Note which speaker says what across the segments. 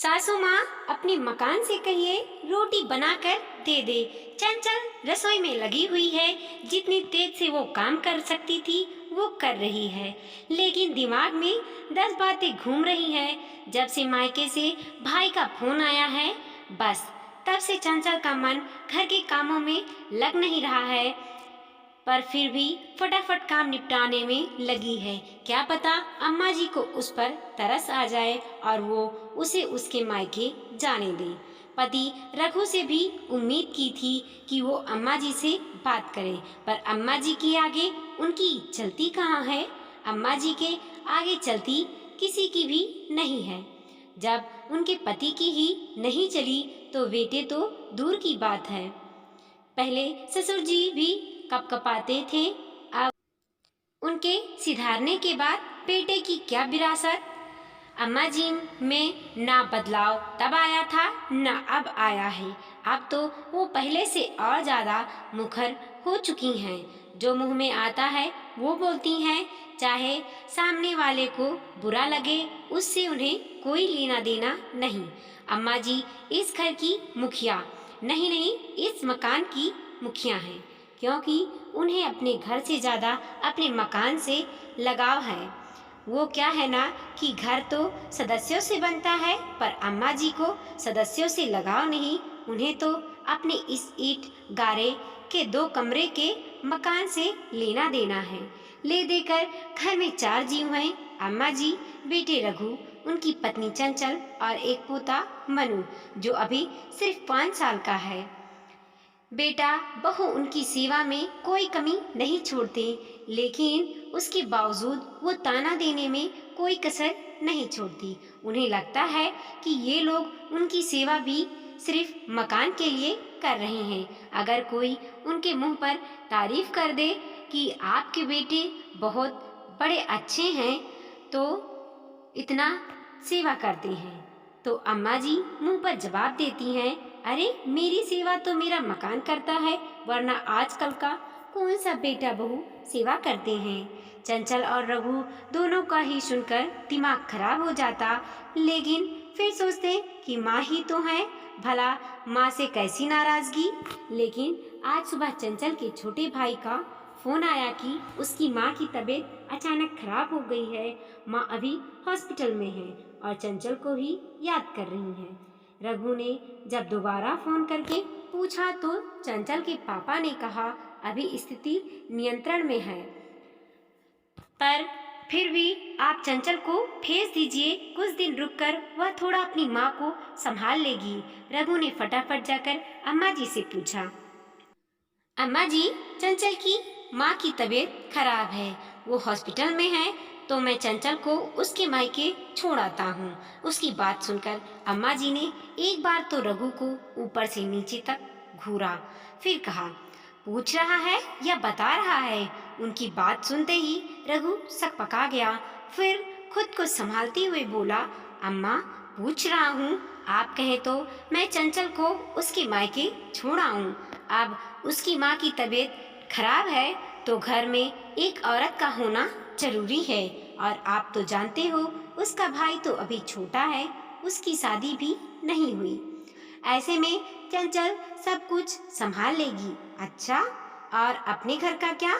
Speaker 1: सासू माँ अपने मकान से कहिए रोटी बनाकर दे दे। चंचल रसोई में लगी हुई है। जितनी तेज से वो काम कर सकती थी वो कर रही है, लेकिन दिमाग में 10 बातें घूम रही हैं। जब से मायके से भाई का फोन आया है, बस तब से चंचल का मन घर के कामों में लग नहीं रहा है, पर फिर भी फटाफट काम निपटाने में लगी है। क्या पता अम्मा जी को उस पर तरस आ जाए और वो उसे उसके मायके जाने दे। पति रघु से भी उम्मीद की थी कि वो अम्मा जी से बात करे, पर अम्मा जी के आगे उनकी चलती कहाँ है। अम्मा जी के आगे चलती किसी की भी नहीं है। जब उनके पति की ही नहीं चली तो बेटे तो दूर की बात है। पहले ससुर जी भी कपकपाते थे, अब उनके सिधारने के बाद बेटे की क्या विरासत। अम्मा जी में ना बदलाव तब आया था ना अब आया है। अब तो वो पहले से और ज्यादा मुखर हो चुकी हैं। जो मुंह में आता है वो बोलती हैं, चाहे सामने वाले को बुरा लगे, उससे उन्हें कोई लेना देना नहीं। अम्मा जी इस घर की मुखिया नहीं, इस मकान की मुखिया हैं, क्योंकि उन्हें अपने घर से ज्यादा अपने मकान से लगाव है। वो क्या है ना कि घर तो सदस्यों से बनता है, पर अम्मा जी को सदस्यों से लगाव नहीं। उन्हें तो अपने इस ईंट गारे के 2 कमरे के मकान से लेना देना है। ले देकर घर में 4 जीव हैं, अम्मा जी, बेटे रघु, उनकी पत्नी चंचल और एक पोता मनु, जो अभी सिर्फ 5 साल का है। बेटा बहू उनकी सेवा में कोई कमी नहीं छोड़ते, लेकिन उसके बावजूद वो ताना देने में कोई कसर नहीं छोड़ती। उन्हें लगता है कि ये लोग उनकी सेवा भी सिर्फ मकान के लिए कर रहे हैं। अगर कोई उनके मुंह पर तारीफ कर दे कि आपके बेटे बहुत बड़े अच्छे हैं, तो इतना सेवा करते हैं, तो अम्मा जी मुंह पर जवाब देती हैं, अरे मेरी सेवा तो मेरा मकान करता है, वरना आजकल का कौन सा बेटा बहू सेवा करते हैं। चंचल और रघु दोनों का ही सुनकर दिमाग खराब हो जाता, लेकिन फिर सोचते कि माँ ही तो है, भला माँ से कैसी नाराजगी। लेकिन आज सुबह चंचल के छोटे भाई का फोन आया कि उसकी माँ की तबीयत अचानक खराब हो गई है। माँ अभी हॉस्पिटल में है और चंचल को ही याद कर रही हैं। रघु ने जब दोबारा फोन करके पूछा तो चंचल के पापा ने कहा, अभी स्थिति नियंत्रण में है, पर फिर भी आप चंचल को भेज दीजिए, कुछ दिन रुककर वह थोड़ा अपनी माँ को संभाल लेगी। रघु ने फटाफट जाकर अम्मा जी से पूछा, अम्मा जी, चंचल की माँ की तबीयत खराब है, वो हॉस्पिटल में है, तो मैं चंचल को उसके मायके छोड़ आता हूँ। उसकी बात सुनकर अम्मा जी ने एक बार तो रघु को ऊपर से नीचे तक घूरा, फिर कहा, पूछ रहा है या बता रहा है। उनकी बात सुनते ही रघु सकपका गया, फिर खुद को संभालते हुए बोला, अम्मा पूछ रहा हूँ, आप कहें तो मैं चंचल को उसके मायके छोड़ आऊँ। अब उसकी माँ की तबीयत खराब है तो घर में एक औरत का होना जरूरी है, और आप तो जानते हो उसका भाई तो अभी छोटा है, उसकी शादी भी नहीं हुई। ऐसे में चंचल सब कुछ संभाल लेगी। अच्छा, और अपने घर का क्या?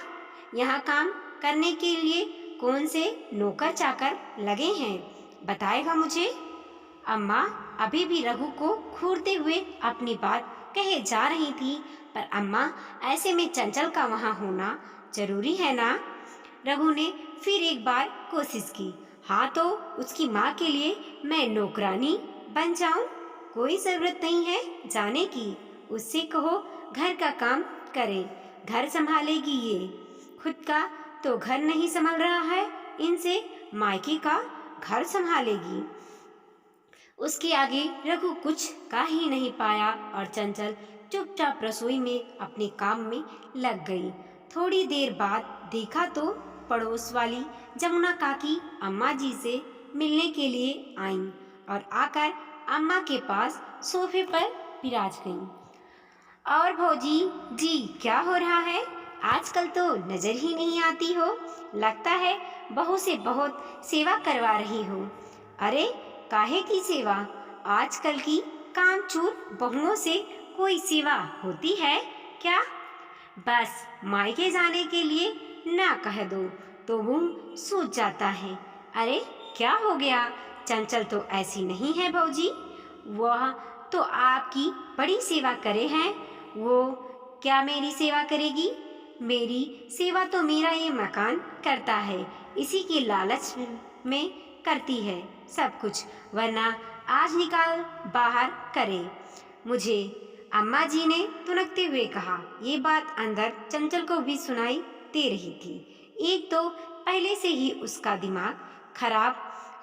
Speaker 1: यहाँ काम करने के लिए कौन से नौकर चाकर लगे हैं, बताएगा मुझे? अम्मा अभी भी रघु को घूरते हुए अपनी बात कहे जा रही थी, पर अम्मा, ऐसे में चंचल का वहाँ होना जरूरी है ना? रघु ने फिर एक बार कोशिश की, हाँ तो उसकी माँ के लिए मैं नौकरानी बन जाऊं? कोई जरूरत नहीं है जाने की, उससे कहो घर का काम करे, घर संभालेगी ये, खुद का तो घर नहीं संभाल रहा है, इनसे मायके का घर संभालेगी। उसके आगे रघु कुछ कह ही नहीं पाया और चंचल चुपचाप रसोई में अपने काम में लग गई। थोड़ी देर बाद देखा तो पड़ोस वाली जमुना काकी अम्मा जी से मिलने के लिए आईं और आकर अम्मा के पास सोफे पर विराज गईं। और भौजी जी, क्या हो रहा है? आजकल तो नजर ही नहीं आती हो, लगता है बहू से बहुत सेवा करवा रही हो। अरे काहे की सेवा, आजकल की कामचोर बहुओं से कोई सेवा होती है क्या? बस मायके जाने के लिए ना कह दो तो वो सूझ जाता है। अरे क्या हो गया? चंचल तो ऐसी नहीं है भौजी। वह तो आपकी बड़ी सेवा करे हैं। वो क्या मेरी सेवा करेगी? मेरी सेवा तो मेरा ये मकान करता है, इसी के लालच में करती है सब कुछ, वरना आज निकाल बाहर करे मुझे। अम्मा जी ने तुनकते हुए कहा। ये बात अंदर चंचल को भी सुनाई दे रही थी। एक तो पहले से ही उसका दिमाग खराब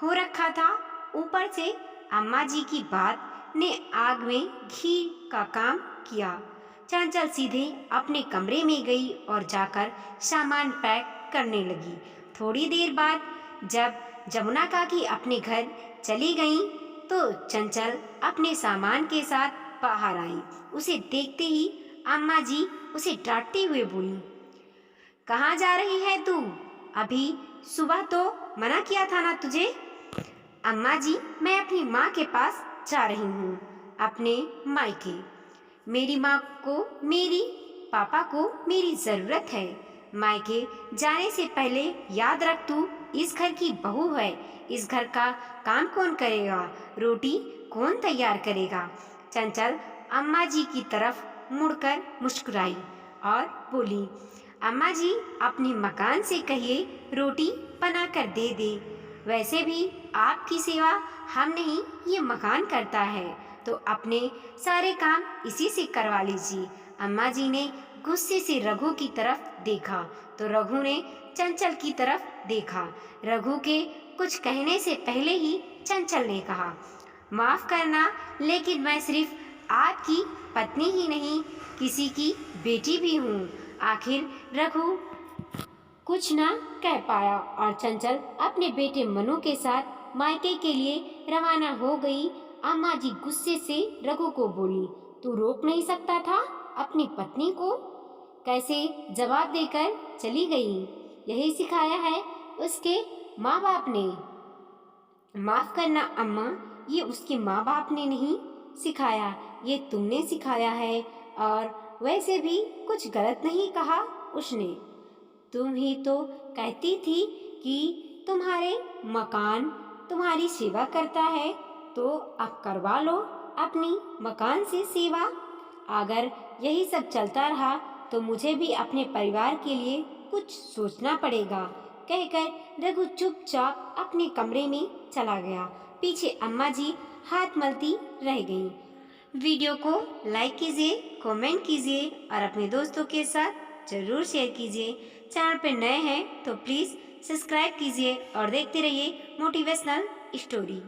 Speaker 1: हो रखा था, ऊपर से अम्मा जी की बात ने आग में घी का काम किया। चंचल सीधे अपने कमरे में गई और जाकर सामान पैक करने लगी। थोड़ी देर बाद जब जमुना काकी अपने घर चली गईं, तो चंचल अपने सामान के साथ बाहर आई। उसे देखते ही अम्मा जी उसे डांटते हुए बोली, कहाँ जा रही है तू? अभी सुबह तो मना किया था ना तुझे? अम्मा जी, मैं अपनी माँ के पास जा रही हूँ, अपने मायके। मेरी माँ को, मेरी पापा को मेरी ज़रूरत है। मायके जाने से पहले याद रख, तू इस घर की बहू है। इस घर का काम कौन करेगा? रोटी कौन तैयार करेगा? चंचल अम्मा जी की तरफ मुड़कर मुस्कुराई और बोली, अम्मा जी, अपने मकान से कहिए रोटी बना कर दे दे। वैसे भी आपकी सेवा हम नहीं, ये मकान करता है, तो अपने सारे काम इसी से करवा लीजिए। अम्मा जी ने गुस्से से रघु की तरफ देखा तो रघु ने चंचल की तरफ देखा। रघु के कुछ कहने से पहले ही चंचल ने कहा, माफ करना, लेकिन मैं सिर्फ आपकी पत्नी ही नहीं, किसी की बेटी भी हूँ। आखिर रघु कुछ ना कह पाया और चंचल अपने बेटे मनु के साथ मायके के लिए रवाना हो गई। अम्मा जी गुस्से से रघु को बोली, तू रोक नहीं सकता था अपनी पत्नी को? कैसे जवाब देकर चली गई? यही सिखाया है उसके माँ बाप ने। माफ करना अम्मा, ये उसके माँ बाप ने नहीं सिखाया, ये तुमने सिखाया है। और वैसे भी कुछ गलत नहीं कहा उसने। तुम ही तो कहती थी कि तुम्हारे मकान तुम्हारी सेवा करता है, तो अब करवा लो अपनी मकान से सेवा। अगर यही सब चलता रहा तो मुझे भी अपने परिवार के लिए कुछ सोचना पड़ेगा, कहकर रघु चुपचाप अपने कमरे में चला गया। पीछे अम्मा जी हाथ मलती रह गईं। वीडियो को लाइक कीजिए, कमेंट कीजिए और अपने दोस्तों के साथ जरूर शेयर कीजिए। चैनल पर नए हैं तो प्लीज़ सब्सक्राइब कीजिए और देखते रहिए मोटिवेशनल स्टोरी।